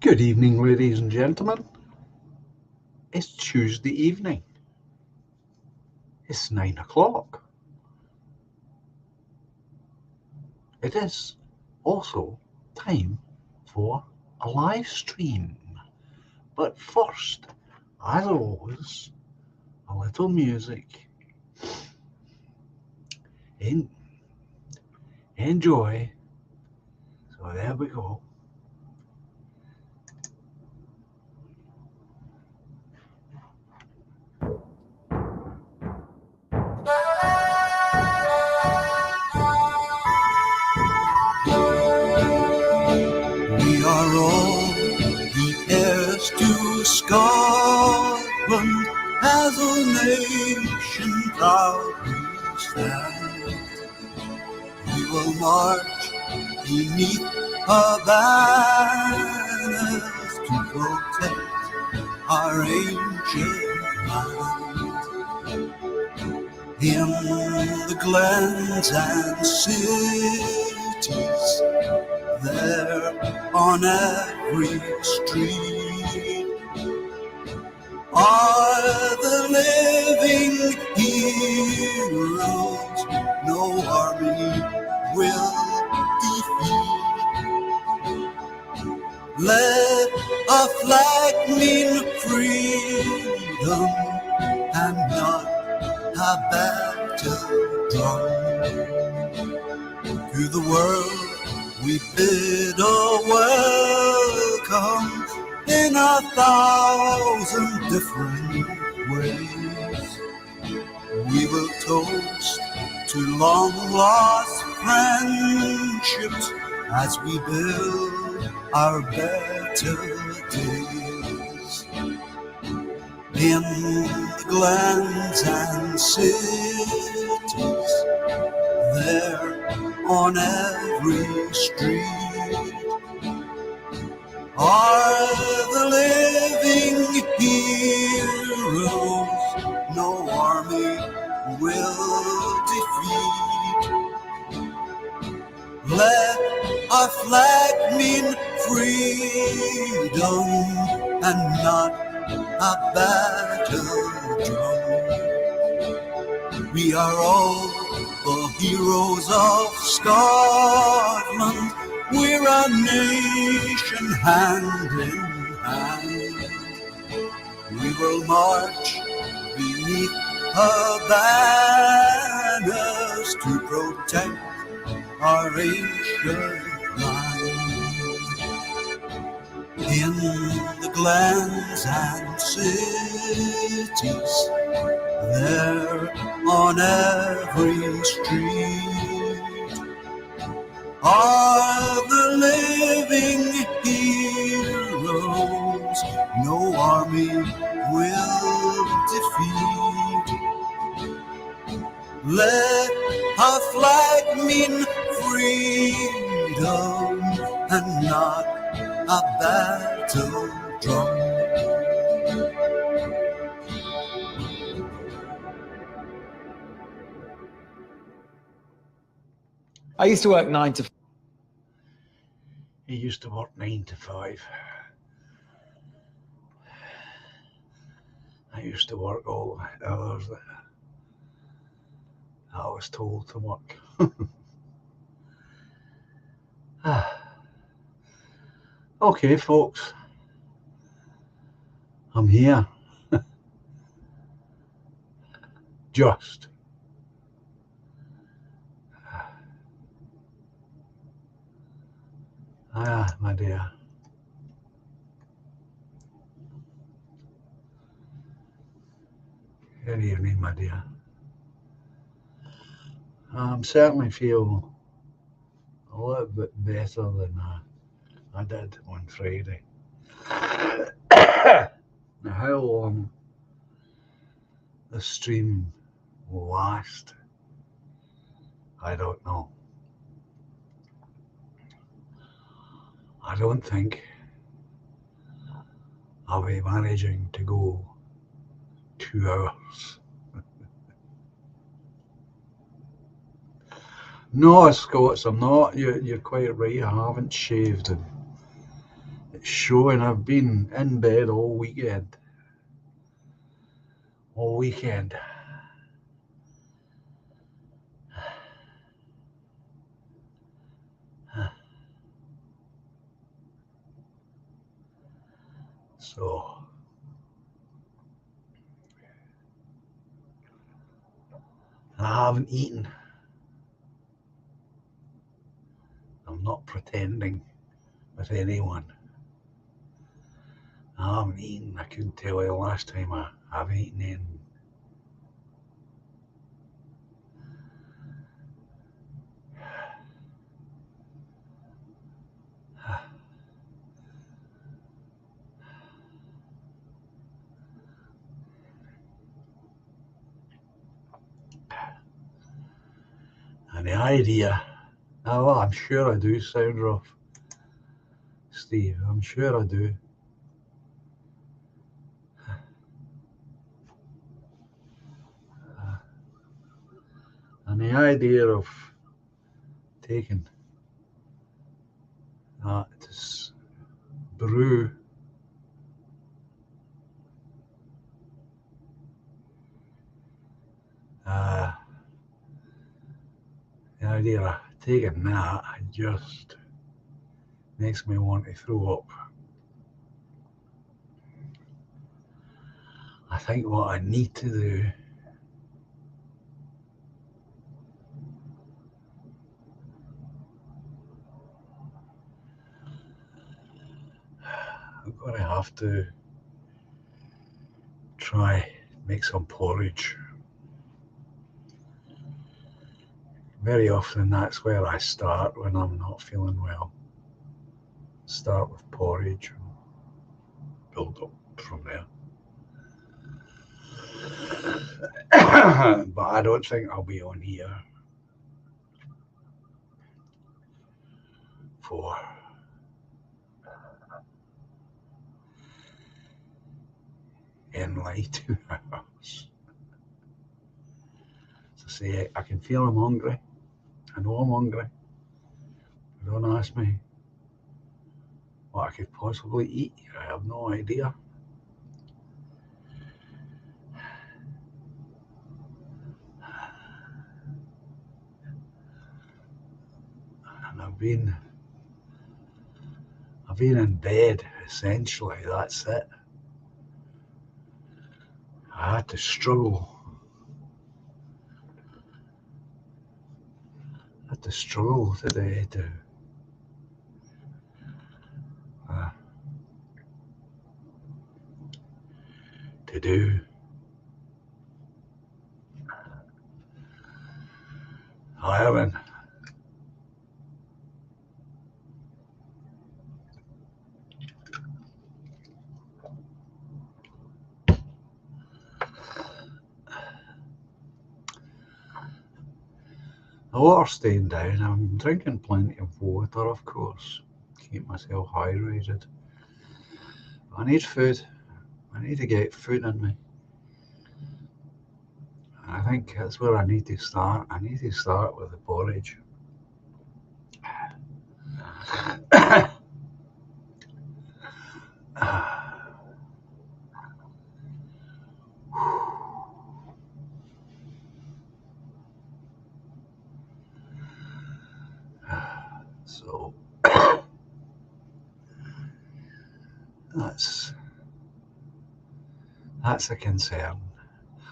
Good evening, ladies and gentlemen. It's Tuesday evening. It's 9 o'clock. It is also time for a live stream. But first, as always, a little music. Enjoy. So there we go. We are all the heirs to Scotland, as a nation proudly stand. We will march beneath her banners to protect our ancient land. In the glens and cities, there on every street are the living heroes no army will defeat. Let a flag mean freedom and not a battle drum. To the world we bid a welcome in 1,000 different ways. We will toast to long lost friendships as we build our better days. In the glens and cities, there on every street are the living heroes no army will defeat. Let our flag mean freedom and not a battle drum. We are all the heroes of Scotland. We're a nation hand in hand. We will march beneath her banners to protect our ancient land. In the glens and cities, there on every street are the living heroes no army will defeat. Let our flag mean freedom and not a battle drum. I used to work 9 to 5. He used to work 9 to 5. I used to work all the hours that I was told to work. Okay, folks. I'm here. Just. My dear. Good evening, my dear. I certainly feel a little bit better than I did on Friday. Now, how long the stream will last, I don't know. I don't think I'll be managing to go 2 hours. No, Scots, I'm not. You're quite right. I haven't shaved It's showing. I've been in bed all weekend. All weekend. So I haven't eaten. I'm not pretending with anyone. I haven't eaten. I couldn't tell you the last time I've eaten in. And the idea, well, I'm sure I do sound rough, Steve. I'm sure I do. And the idea of taking that to brew the idea of taking that just makes me want to throw up. I think what I need to do I'm going to have to try make some porridge. Very often that's where I start when I'm not feeling well. Start with porridge and build up from there. But I don't think I'll be on here for like 2 hours. So say I can feel I'm hungry. I know I'm hungry. Don't ask me what I could possibly eat. I have no idea. And I've been in bed, essentially, that's it. I had to struggle. Today to do. I haven't. The water's staying down. I'm drinking plenty of water, of course. Keep myself hydrated. I need food. I need to get food in me. I think that's where I need to start. I need to start with the porridge. So that's a concern.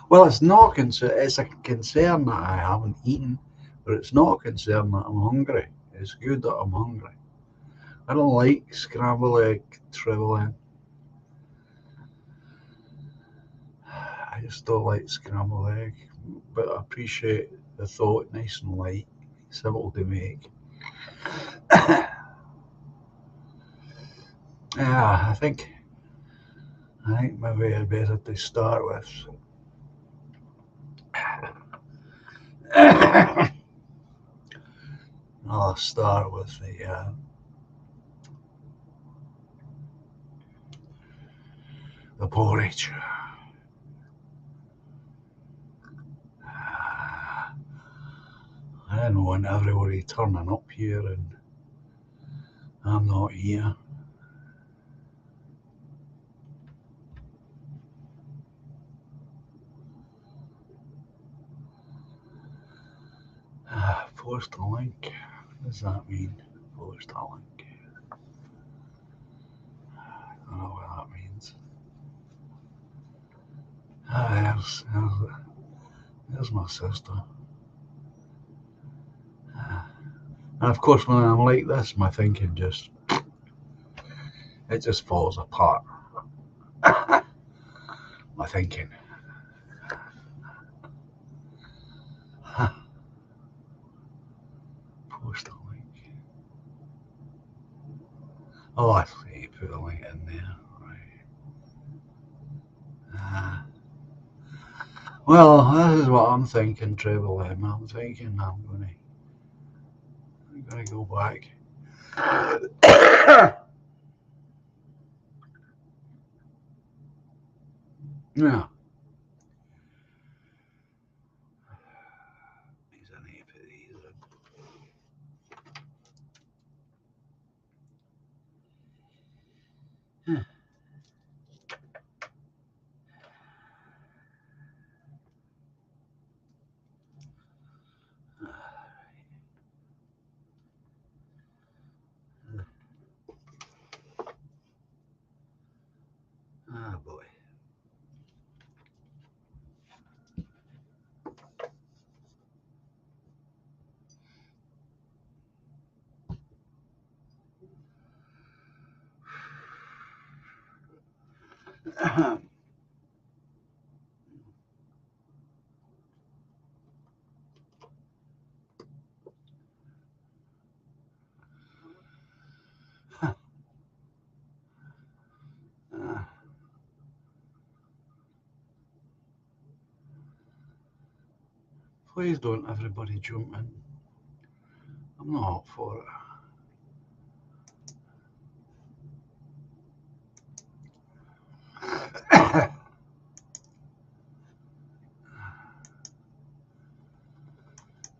Well, it's not a concern. It's a concern that I haven't eaten, but it's not a concern that I'm hungry. It's good that I'm hungry. I don't like scrambled egg travelling. I just don't like scrambled egg, but I appreciate the thought, nice and light, simple to make. Yeah, I think maybe I'd better to start with. I'll start with the porridge. I didn't want everybody turning up here and I'm not here. Post a link. What does that mean? Post a link. I don't know what that means. There's my sister. And of course, when I'm like this, my thinking just falls apart. My thinking. Post a link. Oh, I see. Put a link in there. Right. Well, this is what I'm thinking, Treble M. I'm thinking I'm gonna go back. Yeah. These are neat for these. Oh boy. Please don't everybody jump in. I'm not up for it.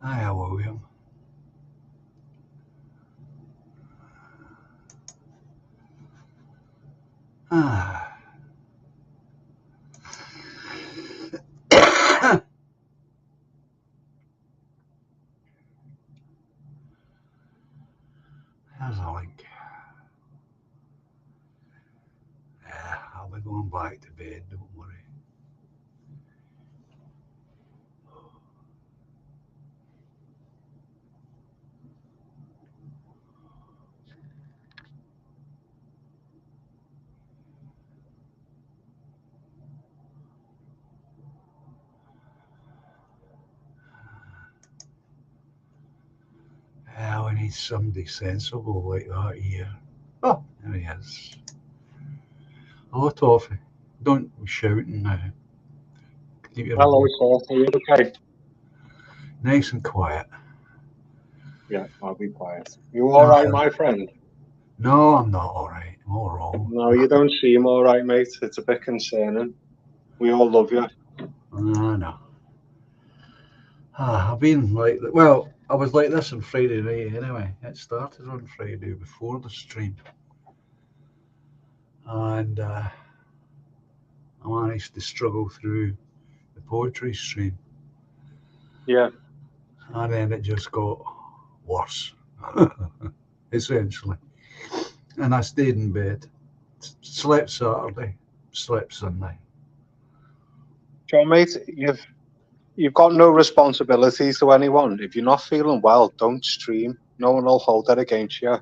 Hiya, William. There's a link. Yeah, I'll be going back to bed, don't worry. Yeah, we need somebody sensible like that here. Oh, there he is. Hello, Toffee. Don't be shouting now. Keep your Hello, voice sir. Are you okay? nice and quiet. Yeah, I'll be quiet. You all right, my friend? No, I'm not all right. I'm all wrong. No, you don't seem all right, mate. It's a bit concerning. We all love you. No. I've been like, well, I was like this on Friday night anyway. It started on Friday before the stream. And I managed to struggle through the poetry stream. Yeah. And then it just got worse, essentially. And I stayed in bed, slept Saturday, slept Sunday. John, mate, you've got no responsibilities to anyone. If you're not feeling well, don't stream. No one will hold that against you.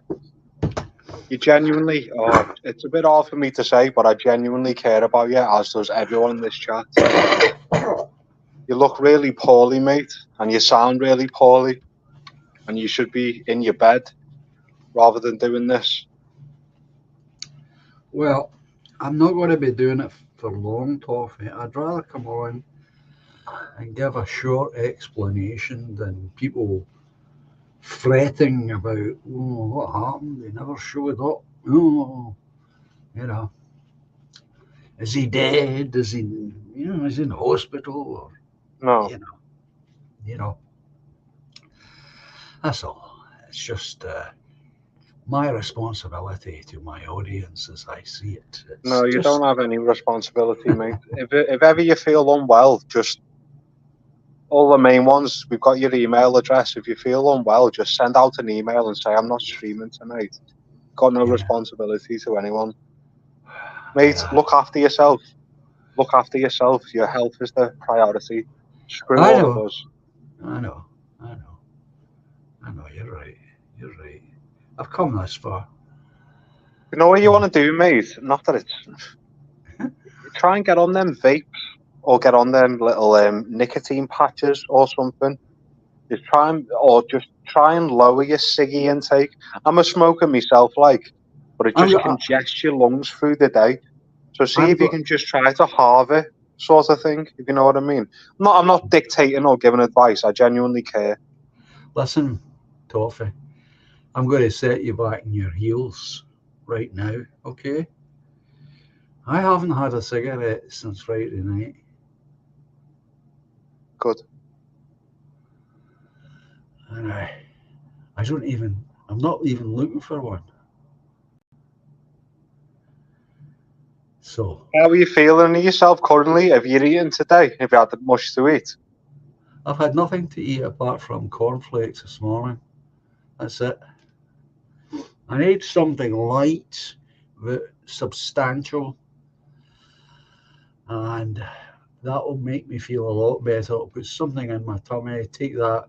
You genuinely, it's a bit hard for me to say, but I genuinely care about you, as does everyone in this chat. You look really poorly, mate, and you sound really poorly, and you should be in your bed rather than doing this. Well, I'm not going to be doing it for long, Toffee. I'd rather come on and give a short explanation than people fretting about, oh, what happened? They never showed up. Oh, you know, is he dead? Is he, is he in hospital? Or, No. You know, that's all. It's just my responsibility to my audience as I see it. No, you don't have any responsibility, mate. If ever you feel unwell, just all the main ones. We've got your email address. If you feel unwell, just send out an email and say, I'm not streaming tonight. Got no responsibility to anyone. Mate, look after yourself. Look after yourself. Your health is the priority. Screw I all know. of us. I know. You're right. You're right. I've come this far. You know what you want to do, mate? Not that it's... Try and get on them vapes or get on them little nicotine patches or something. Just try and lower your ciggy intake. I'm a smoker myself, but it just congests your lungs through the day. So see if you can just try to halve it, sort of thing, if you know what I mean. I'm not dictating or giving advice. I genuinely care. Listen, Toffee, I'm going to set you back in your heels right now, okay? I haven't had a cigarette since Friday night. Good. And I'm not even looking for one. So. How are you feeling yourself currently? Have you eaten today? Have you had much to eat? I've had nothing to eat apart from cornflakes this morning. That's it. I need something light, but substantial. And that will make me feel a lot better. It'll put something in my tummy, take that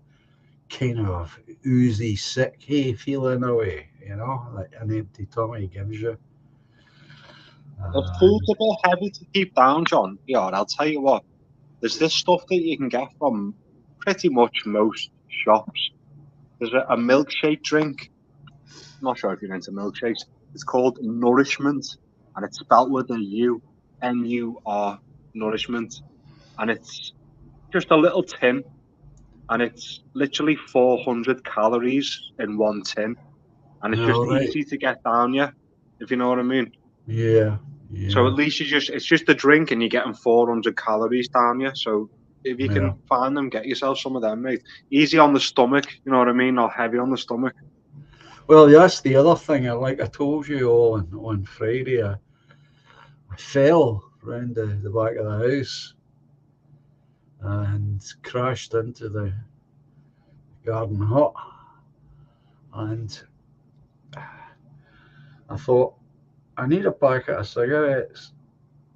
kind of oozy, sick feeling away, like an empty tummy gives you. If food's a bit heavy to keep down, John, I'll tell you what. There's this stuff that you can get from pretty much most shops. There's a milkshake drink. I'm not sure if you're into milkshakes. It's called Nourishment, and it's spelled with a U, N-U-R, Nourishment. And it's just a little tin, and it's literally 400 calories in one tin. And it's just easy to get down, if you know what I mean. Yeah. So at least it's just a drink, and you're getting 400 calories down, So if you can find them, get yourself some of them, mate. Easy on the stomach, you know what I mean? Not heavy on the stomach. Well, that's the other thing. Like I told you all on Friday, I fell around the back of the house and crashed into the garden hut. And I thought, I need a packet of cigarettes.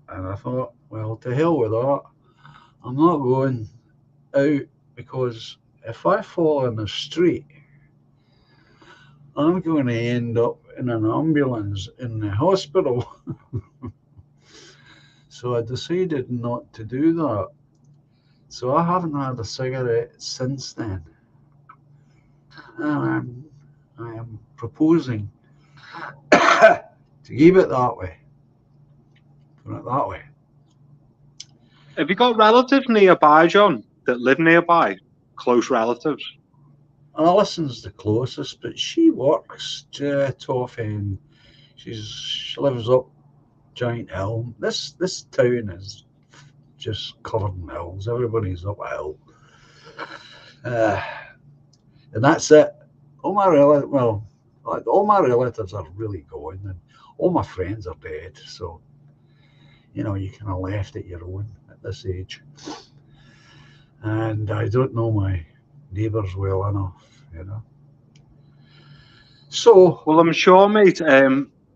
And I thought, well, to hell with that. I'm not going out, because if I fall in the street, I'm going to end up in an ambulance in the hospital. So I decided not to do that. So I haven't had a cigarette since then. And I am proposing to keep it that way. Put it that way. Have you got relatives nearby, John, that live nearby? Close relatives? Alison's the closest, but she works Toffee, and she lives up Giant Hill. This town is just covered in hills. Everybody's up a hill. And that's it. All my relatives are really gone, and all my friends are dead. So, you kind of left at your own at this age. And I don't know my neighbours well enough, So, well, I'm sure, mate.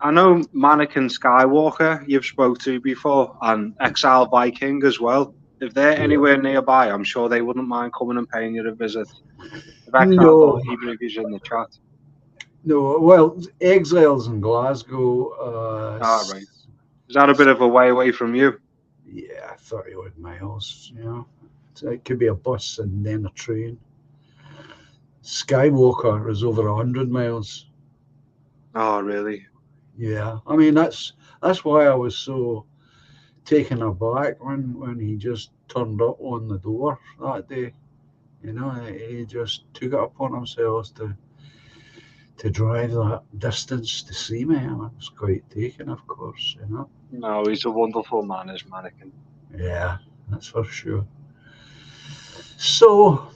I know Mannequin Skywalker you've spoke to before, and Exile Viking as well. If they're anywhere nearby, I'm sure they wouldn't mind coming and paying you a visit. If Exile or even if he's in the chat. No, well, Exile's in Glasgow. Right. Is that a bit of a way away from you? Yeah, 30 odd miles, So it could be a bus and then a train. Skywalker is over 100 miles. Oh, really? Yeah, I mean that's why I was so taken aback when he just turned up on the door that day. He just took it upon himself to drive that distance to see me. I was quite taken, of course. No, he's a wonderful man, is Mannequin. Yeah, that's for sure. So,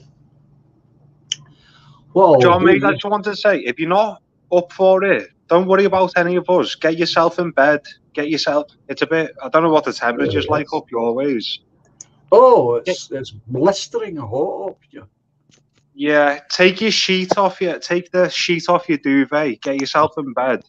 well, John, mate, I just want to say, if you're not up for it, don't worry about any of us. Get yourself in bed. It's a bit, I don't know what the temperature's like up your ways. Oh, it's blistering hot up here. Yeah, take your sheet off you. Take the sheet off your duvet. Get yourself in bed.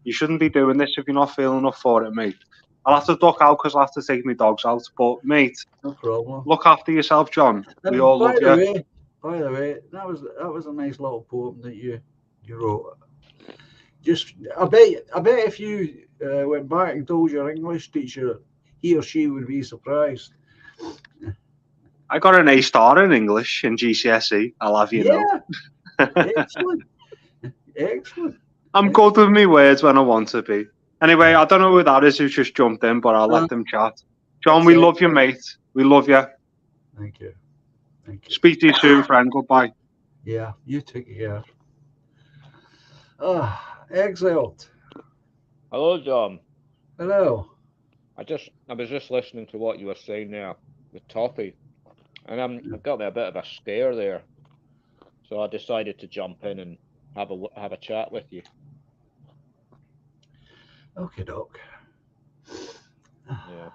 You shouldn't be doing this if you're not feeling up for it, mate. I'll have to duck out because I'll have to take my dogs out. But mate, No problem. look after yourself, John. We And all love you. by the way, that was a nice little poem that you wrote. Just I bet if you went back and told your English teacher, he or she would be surprised. I got an A star in English in GCSE. I'll have you know. Yeah, excellent, excellent. I'm good with me words when I want to be. Anyway, I don't know who that is who's just jumped in, but I'll let them chat. John, we love you, mate. We love you. Thank you. Thank you. Speak to you soon, friend. Goodbye. Yeah, you take care. Ah, excellent. Hello, John. Hello. I was just listening to what you were saying there with Toffee, and I've got me a bit of a scare there. So I decided to jump in and have a chat with you. Okay, doc. Yeah.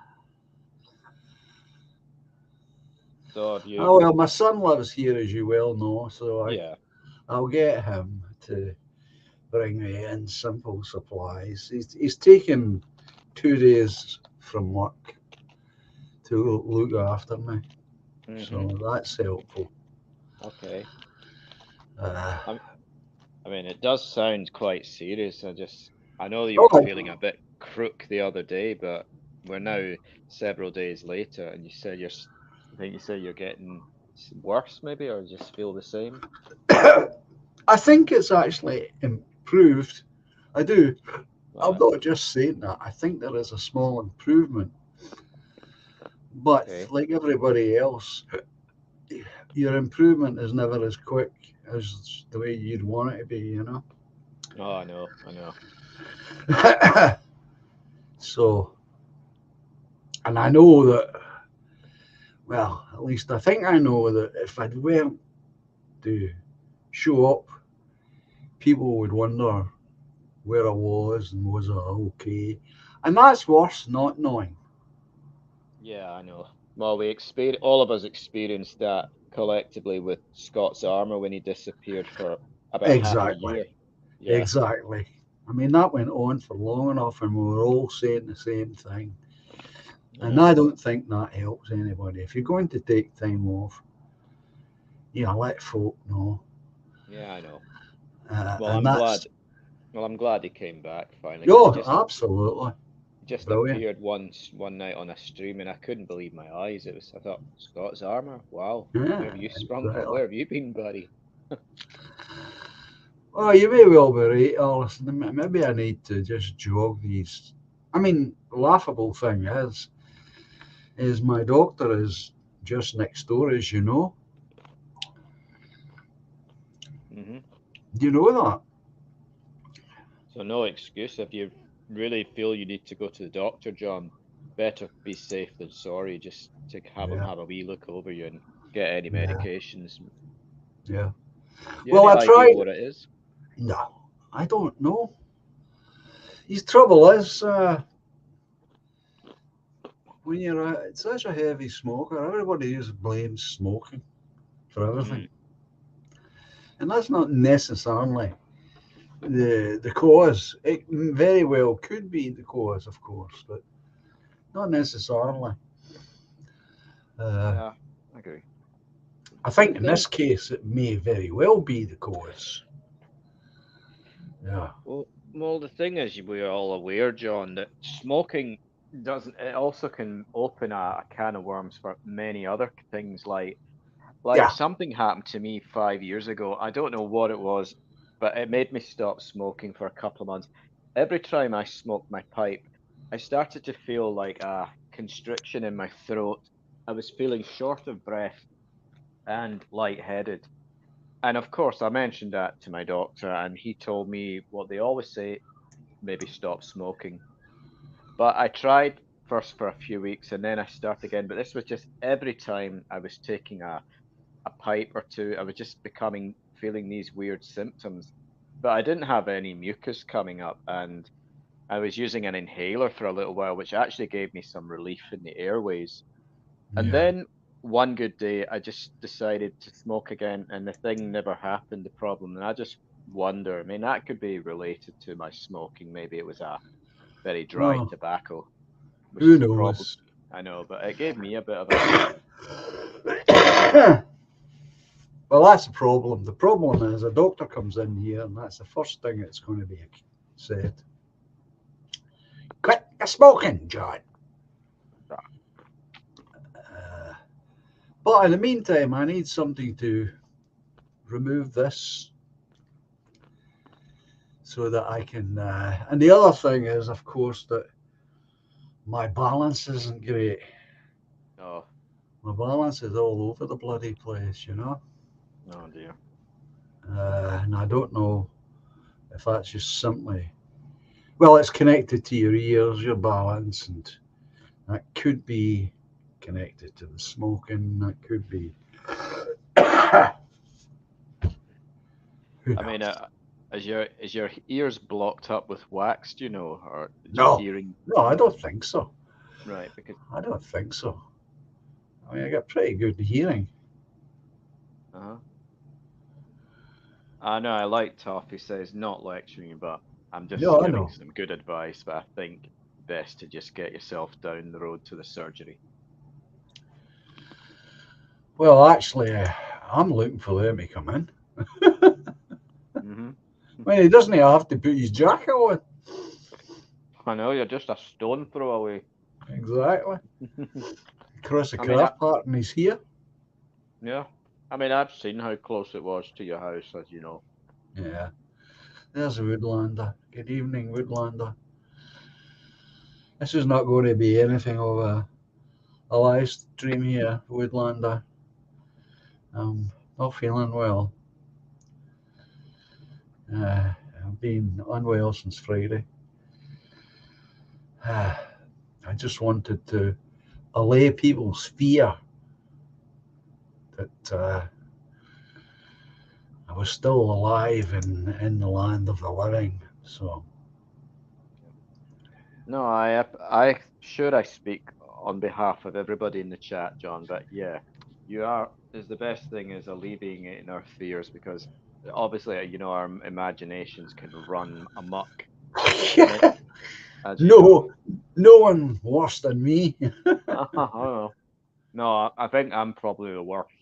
So have you? Oh well, my son lives here, as you well know, so Yeah. I'll get him to bring me in simple supplies. He's taken 2 days from work to look after me, so that's helpful. Okay. Uh, I mean, it does sound quite serious. I know you were feeling a bit crook the other day, but we're now several days later, and I think you said you're getting worse, maybe, or just feel the same. I think it's actually improved. I do. I'm not just saying that. I think there is a small improvement. But like everybody else, your improvement is never as quick as the way you'd want it to be, you know? Oh, I know. So, and I know that, well, at least I think I know that if I weren't to show up, people would wonder where I was and was I okay. And that's worse not knowing. Yeah, I know. Well, all of us experienced that collectively with Scott's armor when he disappeared for about half a year. Yeah. Exactly. I mean, that went on for long enough, and we were all saying the same thing. And I don't think that helps anybody. If you're going to take time off, let folk know. Yeah, I know. Well, I'm glad he came back finally. Absolutely. Just appeared one night on a stream, and I couldn't believe my eyes. I thought, Scott's armor. Wow. Yeah, Where have you sprung from? Where have you been, buddy? Well, you may well be right, Alison. Maybe I need to just jog these. I mean, the laughable thing is my doctor is just next door, as you know. Mm-hmm. Do you know that? So no excuse. If you really feel you need to go to the doctor, John, better be safe than sorry. Just to have him have a wee look over you and get any medications. Yeah. Well, I tried. What it is? No, I don't know. His trouble is when you're such a heavy smoker, everybody just blames smoking for everything, and that's not necessarily the cause. It very well could be the cause, of course, but not necessarily. Yeah, I agree. I think in this case, it may very well be the cause. Yeah. Well, the thing is, we're all aware, John, that smoking it also can open a can of worms for many other things. Like something happened to me 5 years ago. I don't know what it was, but it made me stop smoking for a couple of months. Every time I smoked my pipe, I started to feel like a constriction in my throat. I was feeling short of breath and lightheaded. And of course, I mentioned that to my doctor, and he told me what they always say, maybe stop smoking. But I tried first for a few weeks and then I started again. But this was just every time I was taking a pipe or two, I was just feeling these weird symptoms. But I didn't have any mucus coming up, and I was using an inhaler for a little while, which actually gave me some relief in the airways. And then one good day I just decided to smoke again, and the thing never happened. The problem, and I just wonder. I mean, that could be related to my smoking. Maybe it was a very dry Well, tobacco, which who is probably knows? I know, but it gave me a bit of a Well, that's the problem. The problem is a doctor comes in here, and that's the first thing that's going to be said. Quit the smoking, John. But in the meantime, I need something to remove this so that I can. And the other thing is, of course, that my balance isn't great. oh, My balance is all over the bloody place, you know. oh dear. And I don't know if that's just simply. Well, it's connected to your ears, your balance, and that could be connected to the smoking. That could be. Who I mean, knows? is your ears blocked up with wax? Do you know, or is your No, hearing? no, I No, don't think so. right, because I don't think so. I mean, I got pretty good hearing. uh-huh. I know I like Toffee says not lecturing you, but I'm just No, I giving know. some good advice. But I think best to just get yourself down the road to the surgery. Well, actually, I'm looking for them to come in. Hmm. I mean, he doesn't have to put his jacket on. I know you're just a stone throw away. Exactly. Across the I mean, craft part, and he's here. yeah. I mean, I've seen how close it was to your house, as you know. Yeah, there's a Woodlander. Good evening, Woodlander. This is not going to be anything of a live stream here, Woodlander. I'm not feeling well. I've been unwell since Friday. I just wanted to allay people's fear that I was still alive in the land of the living. So, No, I sure I speak on behalf of everybody in the chat, John. But yeah, you are is the best thing is alleviating our fears because obviously, you know, our imaginations can run amok, eh, as you know. no, no one worse than me. I don't know. No, I think I'm probably the worst.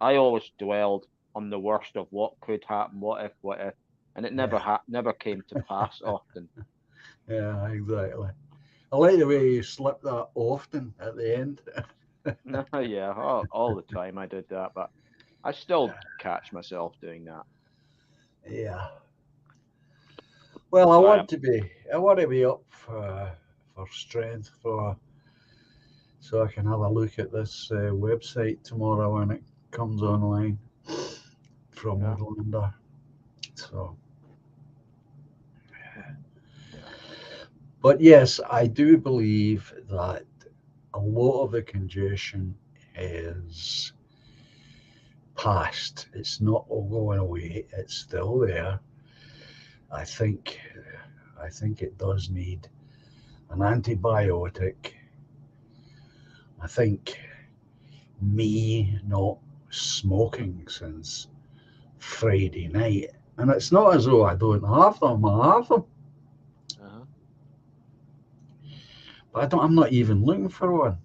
I always dwelled on the worst of what could happen, what if, and it Yeah, never came to pass often. yeah, exactly. I like the way you slip that often at the end. Yeah, all the time I did that, but I still catch myself doing that. Yeah. Well, So I am, I want to be up for strength so I can have a look at this website tomorrow when it comes online from yeah, Woodlander. So, yeah, but yes, I do believe that a lot of the congestion is past. It's not all going away. It's still there. I think I think it does need an antibiotic. I think me not smoking since Friday night, and it's not as though I don't have them. I have them, uh-huh. but I'm not even looking for one.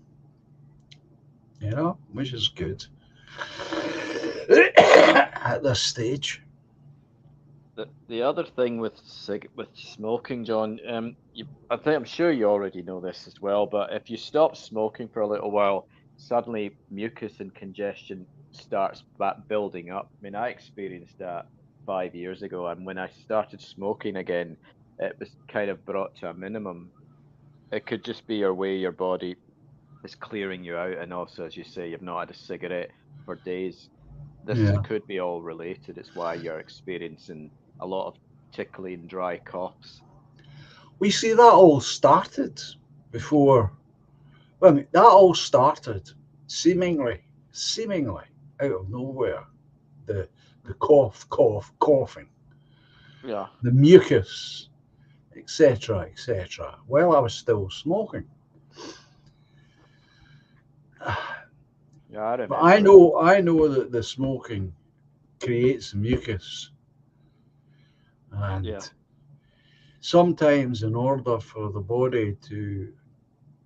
You know, which is good at this stage. The other thing with with smoking, John, I think I'm sure you already know this as well, but if you stop smoking for a little while, suddenly mucus and congestion starts back building up. I mean, I experienced that 5 years ago, and when I started smoking again, it was kind of brought to a minimum. It could just be your way your body is clearing you out, and also, as you say, you've not had a cigarette for days. This Yeah, could be all related. It's why you're experiencing a lot of tickly and dry coughs. we see that all started before. Well, I mean, that all started seemingly out of nowhere. The the coughing, Yeah. the mucus, etc., etc. While I was still smoking, Yeah, I But remember it. I know that the smoking creates mucus, Yeah, and sometimes in order for the body to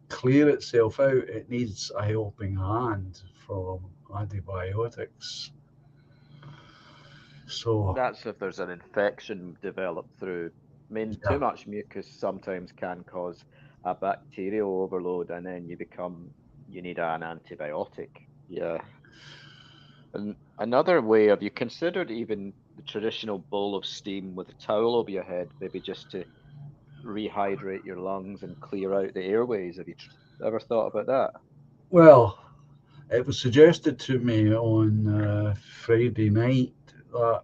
clear itself out, it needs a helping hand from antibiotics. So that's if there's an infection developed through. I mean, too yeah, much mucus sometimes can cause a bacterial overload, and then you need an antibiotic. Yeah. And another way, have you considered even the traditional bowl of steam with a towel over your head, maybe just to rehydrate your lungs and clear out the airways? Have you ever thought about that? well, it was suggested to me on Friday night, that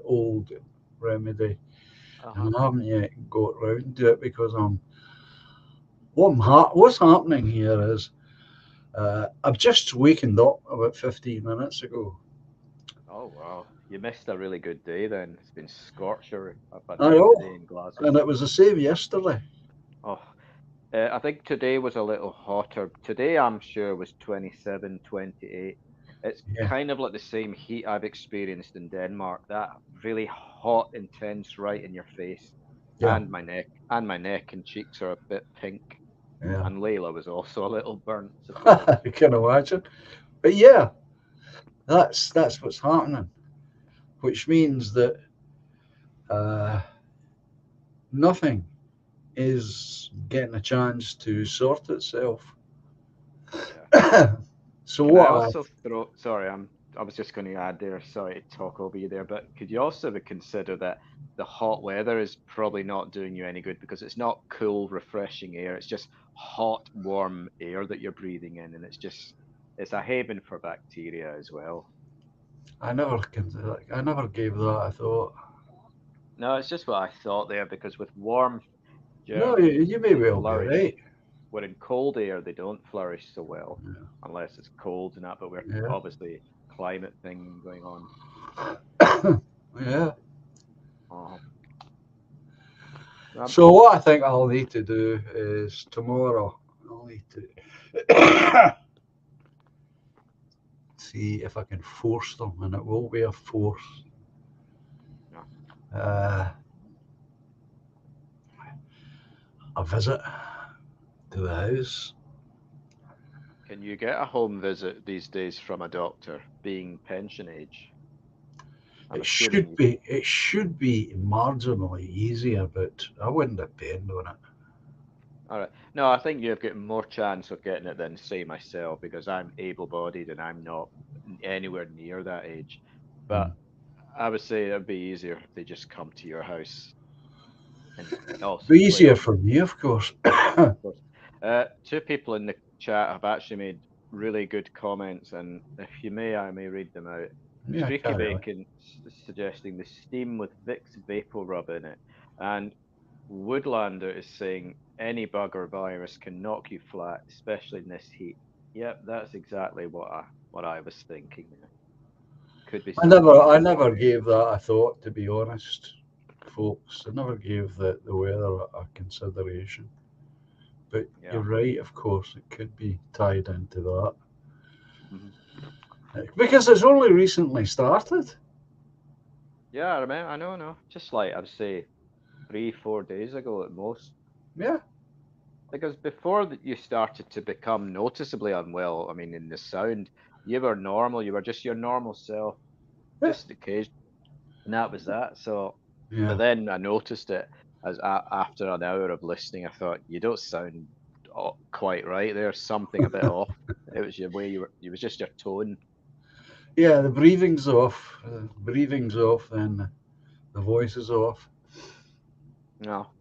old remedy, Uh-huh. and I haven't yet got round to it because what's happening here is I've just wakened up about 15 minutes ago. Oh, wow. You missed a really good day then. It's been scorcher up and I down today know, in Glasgow. and it was the same yesterday. Oh, I think today was a little hotter. Today, I'm sure, was 27, 28. It's Yeah, kind of like the same heat I've experienced in Denmark. That really hot, intense, right in your face, yeah, and my neck and cheeks are a bit pink. yeah. And Layla was also a little burnt, I suppose. I can imagine. But yeah, that's what's happening, which means that uh, nothing is getting a chance to sort itself. Yeah. So Can I what also throw? Sorry, I was just going to add there. Sorry to talk over you there, but could you also consider that the hot weather is probably not doing you any good because it's not cool, refreshing air. It's just hot, warm air that you're breathing in, and it's a haven for bacteria as well. I never gave that a thought. No, it's just what I thought there because with warm No, germs, you may they well be flourish. right. Where in cold air, they don't flourish so well unless it's cold and that. But we're Yeah, obviously climate thing going on. yeah. Yeah. Uh, um, So what I think I'll need to do is tomorrow. I'll need to see if I can force them, and it will be a force. yeah. Uh, a visit to the house. Can you get a home visit these days from a doctor, being pension age? I'm assuming you. It should be marginally easier, but I wouldn't depend on it. All right. No, I think you've got more chance of getting it than say myself because I'm able-bodied and I'm not anywhere near that age. But Mm. I would say it'd be easier if they just come to your house and also Be explain easier things. for me, of course. Of course. Two people in the chat have actually made really good comments, and if you may, I may read them out. Yeah, Streaky carry on. Bacon suggesting the steam with Vicks Vapor Rub in it, and Woodlander is saying any bug or virus can knock you flat, especially in this heat. Yep, that's exactly what I was thinking there. Could be something to I do. never gave that a thought, to be honest, folks. I never gave the weather a consideration. But you're Yeah. right, of course, it could be tied into that. Hmm. Because it's only recently started. Yeah, I remember. I know, no. Just like I'd say 3, 4 days ago at most. Yeah, Because before that you started to become noticeably unwell, I mean, in the sound, you were normal. You were just your normal self, yeah, just occasion, and that was that. So, but yeah. then I noticed it as after an hour of listening. I thought you don't sound quite right. There's something a bit off. It was your way you were. It was just your tone. Yeah, the breathing's off. Breathing's off, then the voice is off. No,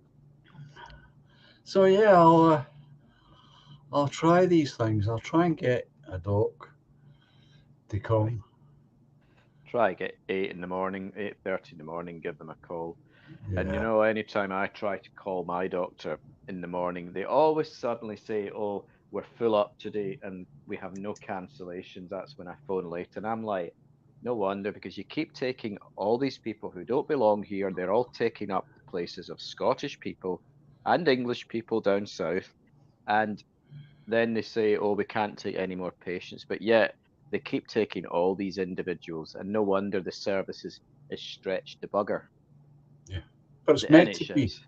So yeah, I'll try these things. I'll try and get a doc to right. come. Try get 8 in the morning, 8:30 in the morning. Give them a call. And Yeah, anytime I try to call my doctor in the morning, they always suddenly say, "Oh, we're full up today and we have no cancellations." That's when I phone late. And I'm like, no wonder, because you keep taking all these people who don't belong here. They're all taking up the places of Scottish people and English people down south. And then they say, "Oh, we can't take any more patients." But yet they keep taking all these individuals, and no wonder the service is stretched to bugger. Yeah, but it's The meant to be. NHS.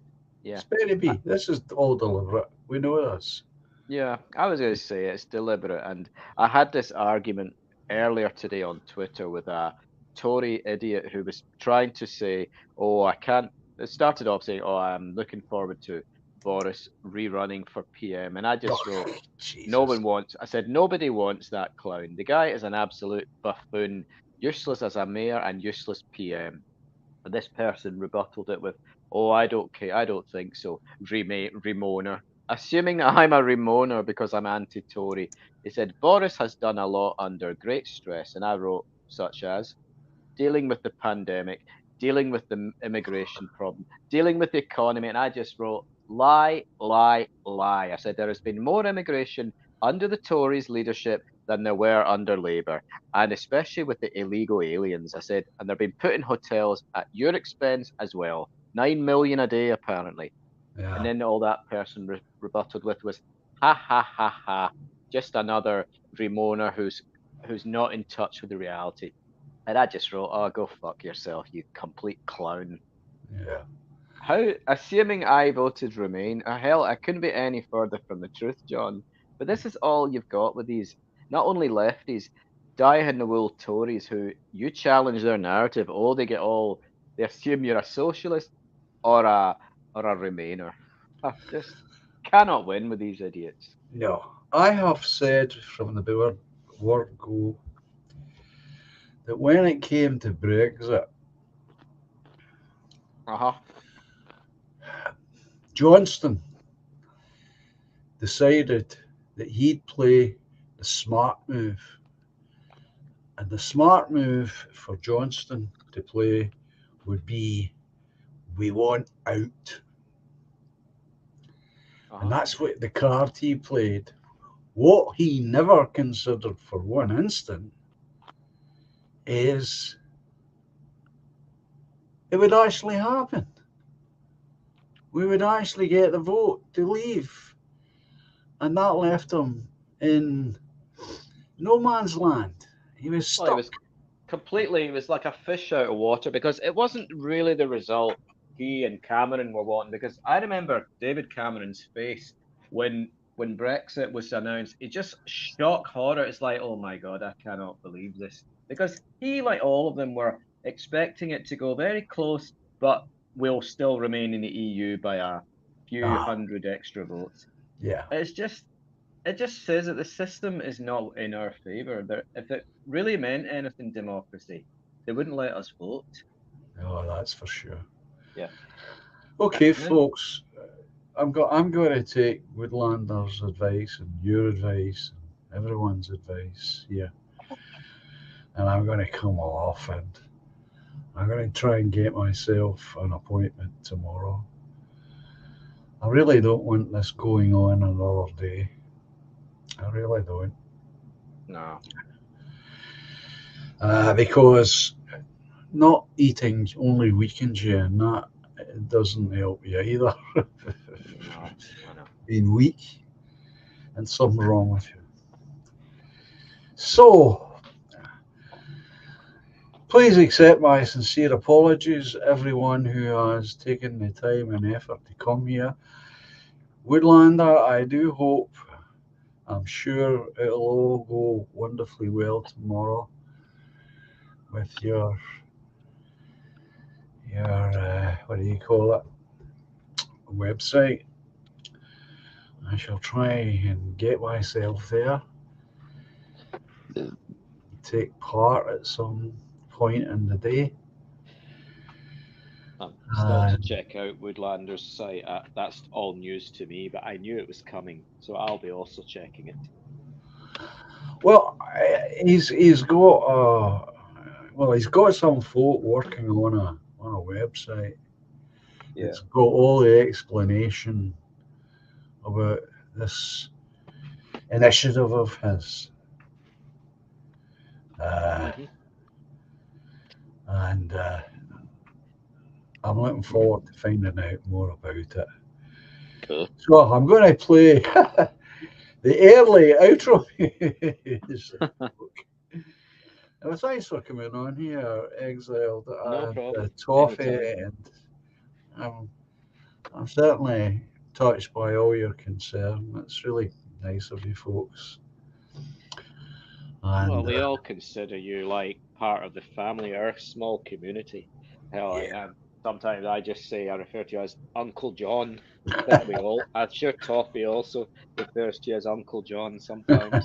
Yeah. It's meant to be. This is all deliberate. We know this. Yeah, I was going to say it's deliberate, and I had this argument earlier today on Twitter with a Tory idiot who was trying to say, "Oh, I can't." It started off saying, "Oh, I'm looking forward to Boris rerunning for PM," and I just wrote, Oh, "No Jesus. one wants." I said, "Nobody wants that clown. The guy is an absolute buffoon, useless as a mayor and useless PM." And this person rebutted it with, "Oh, I don't care. I don't think so. Remoaner." Assuming that I'm a Remoaner because I'm anti-Tory, he said, "Boris has done a lot under great stress." And I wrote, such as dealing with the pandemic, dealing with the immigration problem, dealing with the economy. And I just wrote, lie, lie, lie. I said, there has been more immigration under the Tories' leadership than there were under Labour, and especially with the illegal aliens. I said, and they're being put in hotels at your expense as well. 9 million a day, apparently. And Yeah. then all that person rebutted with was, ha ha ha ha, just another Remoaner who's not in touch with the reality. And I just wrote, "Oh, go fuck yourself, you complete clown." Yeah. How, assuming I voted Remain, hell, I couldn't be any further from the truth, John. But this is all you've got with these, not only lefties, die-in-the-wool Tories who you challenge their narrative, oh, they assume you're a socialist or a Remainer. I just cannot win with these idiots. No. I have said from the word go that when it came to Brexit, Uh-huh. Johnston decided that he'd play the smart move. And the smart move for Johnston to play would be, we want out. And that's what the card he played. What he never considered for one instant is it would actually happen. We would actually get the vote to leave. And that left him in no man's land. He was Well, stuck. it was like a fish out of water because it wasn't really the result he and Cameron were wanting. Because I remember David Cameron's face when Brexit was announced. It just shock horror. It's like, oh my God, I cannot believe this. Because he, like all of them, were expecting it to go very close, but will still remain in the EU by a few hundred extra votes. Yeah. It just says that the system is not in our favour. If it really meant anything democracy, they wouldn't let us vote. Oh, that's for sure. Yeah. Okay, folks. I'm going to take Woodlander's advice and your advice and everyone's advice here. And I'm going to come off and I'm going to try and get myself an appointment tomorrow. I really don't want this going on another day. I really don't. No. Because not eating only weakens you, and that doesn't help you either. No, I know. Being weak, and something's wrong with you. So, please accept my sincere apologies, everyone who has taken the time and effort to come here. Woodlander, I do hope, I'm sure it'll all go wonderfully well tomorrow with your what do you call it, website. I shall try and get myself there, take part at some point in the day. I'm still to check out Woodlander's site. That's all news to me, but I knew it was coming, so I'll be also checking it. Well, he's got he's got some folk working on a website. Yeah. It's got all the explanation about this initiative of his. And I'm looking forward to finding out more about it. Cool. So I'm going to play the early outro. Well, thanks for coming on here, Exiled, No and problem. Toffee, Anytime. and I'm certainly touched by all your concern. It's really nice of you folks. Well, And we all consider you like part of the family, our small community. Hell, yeah, sometimes I just say I refer to you as Uncle John. I think we all. I'm sure Toffee also refers to you as Uncle John sometimes.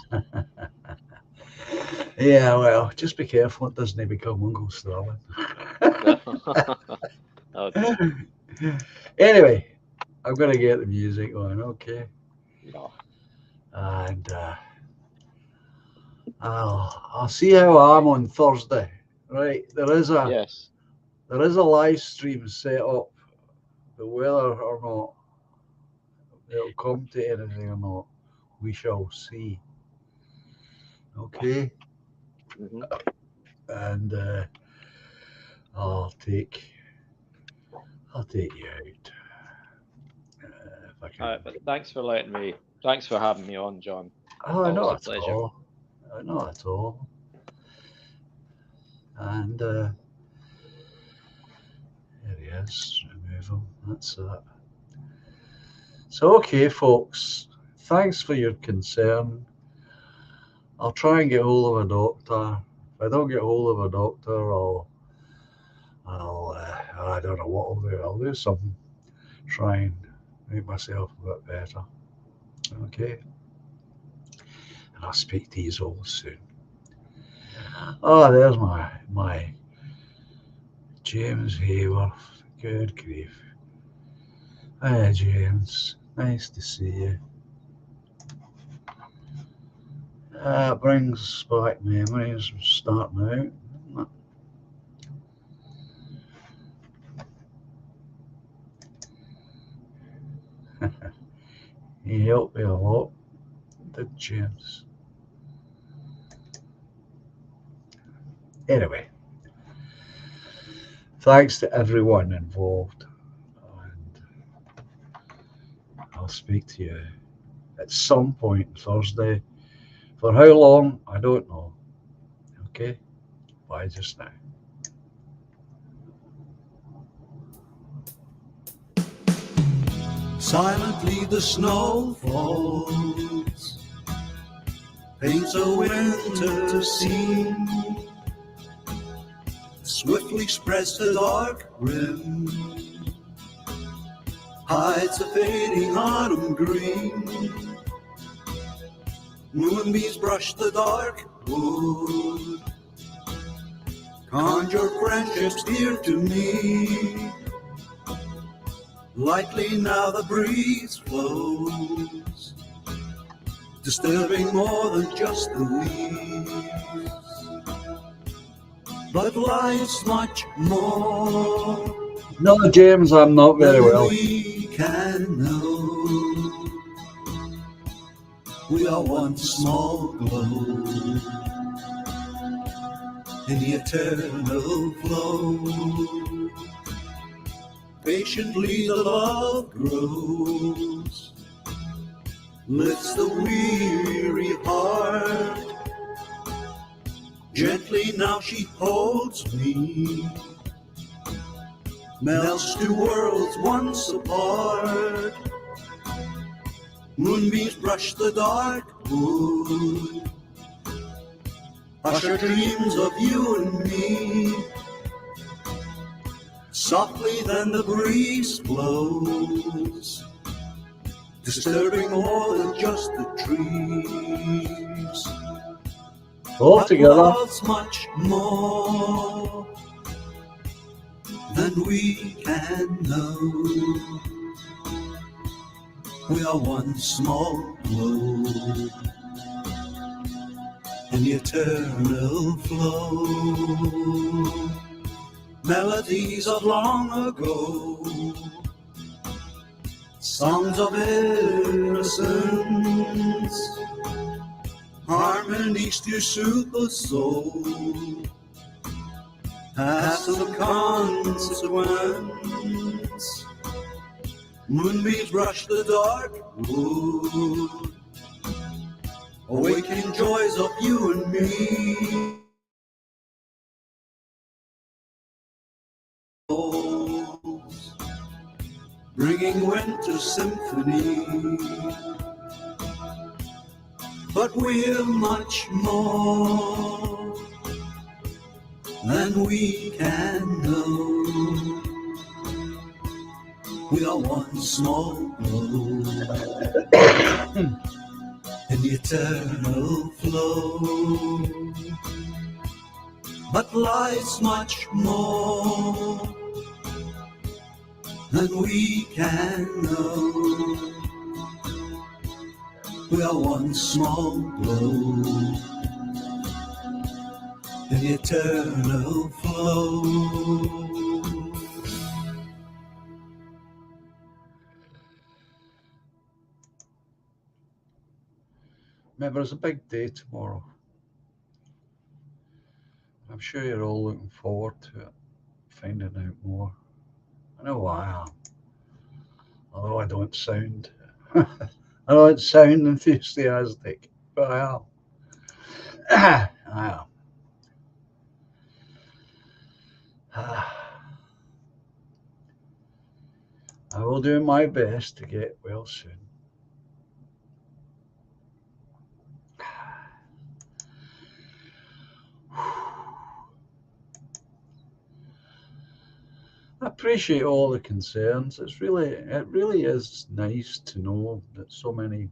yeah, well, just be careful it doesn't become Uncle Sterling. Oh dear. Anyway, I'm going to get the music on, okay? No. And I'll see how I'm on Thursday. Right, Yes. there is a live stream set up, but whether or not it'll come to anything or not, we shall see. Okay, Hmm. and I'll take I'll take you out if I All can. right, but thanks for letting me. Thanks for having me on, John. Oh, Always a not at pleasure. all. Not at all. And there he is. Remove him. That's that. So okay, folks. Thanks for your concern. I'll try and get hold of a doctor. If I don't get hold of a doctor, I don't know what I'll do. I'll do something. Try and make myself a bit better. Okay. And I'll speak to you all soon. Oh, there's my James Hayworth. Good grief. Hi, James. Nice to see you. Brings back memories of starting out. He helped me a lot, did James. Anyway, thanks to everyone involved, and I'll speak to you at some point Thursday. For how long, I don't know. Okay? Bye just now. Silently the snow falls, paints a winter scene, swiftly spreads the dark rim, hides the fading autumn green. Moonbeams brush the dark wood, conjure friendships dear to me. Lightly now the breeze flows, disturbing more than just the leaves. But life's much more No, James, I'm not very than well. we can know. We are one small globe in the eternal flow. Patiently the love grows, lifts the weary heart. Gently now she holds me, melts two worlds once apart. Moonbeams brush the dark wood, usher dreams of you and me. Softly then the breeze blows, disturbing more than just the trees. All But together. love's much more than we can know. We are one small globe in the eternal flow. Melodies of long ago, songs of innocence, harmonies to soothe the soul, past the consequence. Moonbeams brush the dark wood, awakening joys of you and me. bringing winter symphony. But we're much more than we can know. We are one small glow in the eternal flow. But life's much more than we can know. We are one small glow in the eternal flow. Remember, it's a big day tomorrow. I'm sure you're all looking forward to it, finding out more. I know I am. Although I don't sound enthusiastic, but I am. I am. I will do my best to get well soon. I appreciate all the concerns. It really is nice to know that so many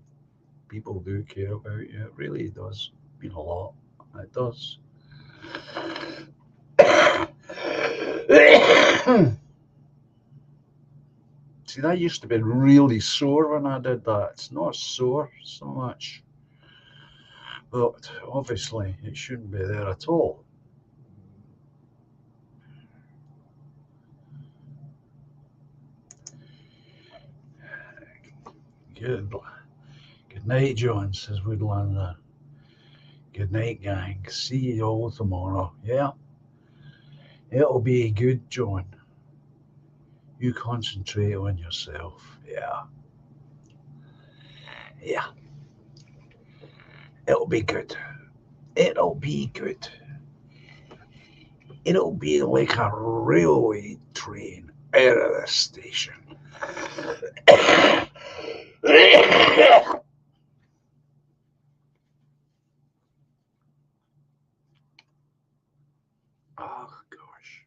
people do care about you. It really does mean a lot. It does. See, that used to be really sore when I did that. It's not sore so much, but obviously it shouldn't be there at all. Good night, John, says Woodlander. Good night, gang. See you all tomorrow. Yeah? It'll be good, John. You concentrate on yourself. Yeah. Yeah. It'll be good. It'll be good. It'll be like a railway train out of the station. Oh, gosh.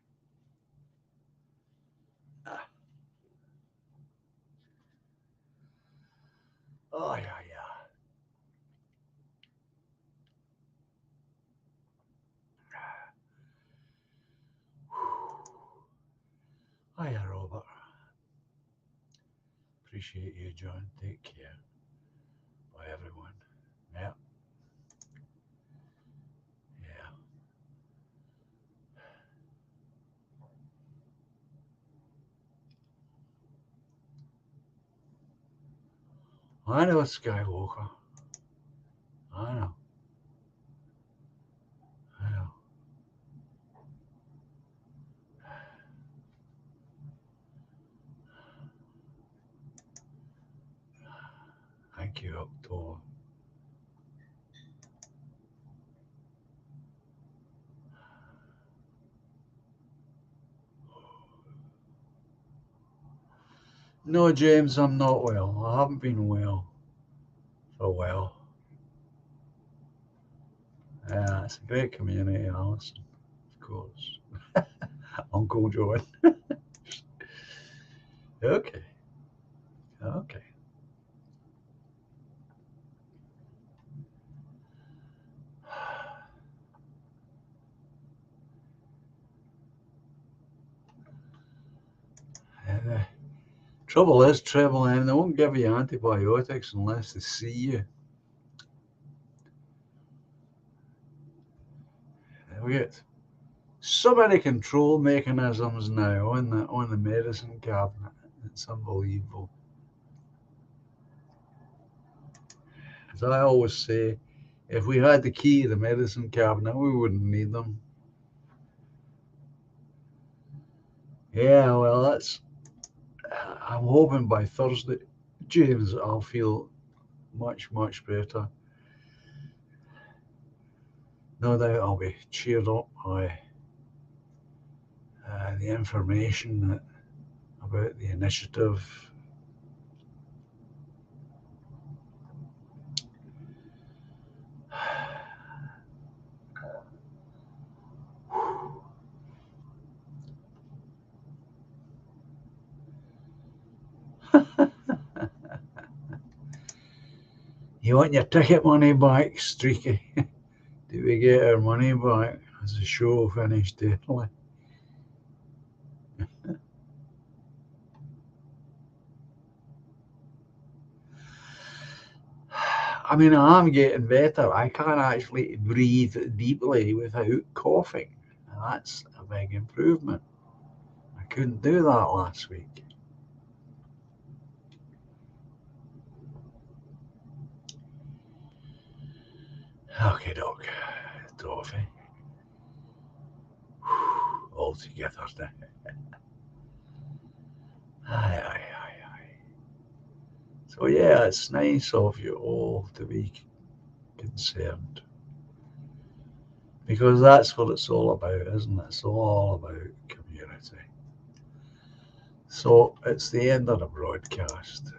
Oh, yeah. Hiya, Robert. Appreciate you, John. Take care. Bye, everyone. Yeah. Yeah. I know, Skywalker. I know. Thank you, October. No, James, I'm not well. I haven't been well for a while. Yeah, it's a great community, Alison. Of course. Uncle John. Okay. The trouble is, Treble M, they won't give you antibiotics unless they see you. We get so many control mechanisms now on the medicine cabinet. It's unbelievable. As I always say, if we had the key to the medicine cabinet, we wouldn't need them. Yeah, well, I'm hoping by Thursday, James, I'll feel much better. No doubt I'll be cheered up by the information that about the initiative. You want your ticket money back, Streaky? Do we get our money back? Has the show finished early? I mean, I'm getting better. I can actually breathe deeply without coughing. That's a big improvement. I couldn't do that last week. Okay, doc. Toffee. All together now. Aye. So yeah, it's nice of you all to be concerned. Because that's what it's all about, isn't it? It's all about community. So it's the end of the broadcast.